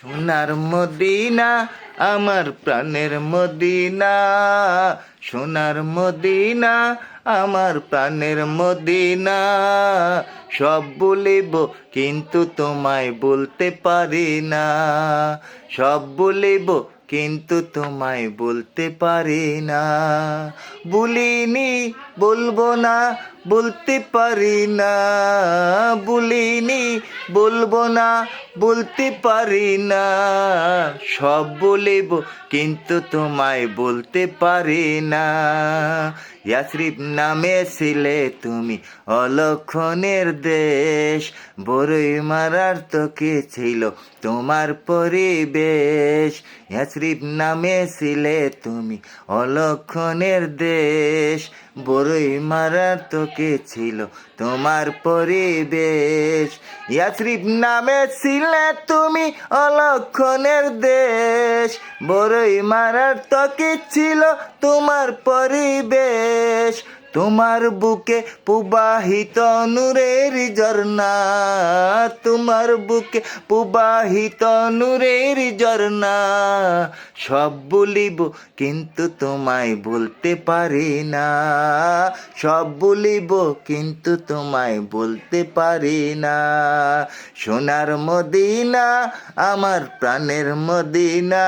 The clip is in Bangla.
সোনার মদিনা আমার প্রাণের মদিনা, সোনার মদিনা আমার প্রাণের মদিনা। সব বলিব কিন্তু তোমায় বলতে পারি না, সব বলিব কিন্তু তোমায় বলতে পারি না। বলিনি বলবো না বলতে পারি না, বলিনি বলবো না বলতে পারি না। সব বলিব কিন্তু তোমায় বলতে পারি না। ইয়াসরিব নামে ছিলে তুমি অলক্ষণের দেশ, বড়ই মারার তোকে ছিল তোমার পরিবেশ। ইয়াসরিব নামে ছিলে তুমি অলক্ষণের দেশ, বড়ই মারার তোকে ছিল তোমার পরিবেশ। ইয়াসরিব নামে ছিলে তুমি অলক্ষণের দেশ, বড়ই মারার তোকে ছিল তোমার পরিবেশ। তোমার বুকে প্রবাহিত নূরের ঝর্ণা, তোমার বুকে প্রবাহিত নূরের ঝর্ণা। সব বলিব কিন্তু তোমায় বলতে পারি না, সব বলিব কিন্তু তোমায় বলতে পারি না। সোনার মদিনা আমার প্রাণের মদিনা।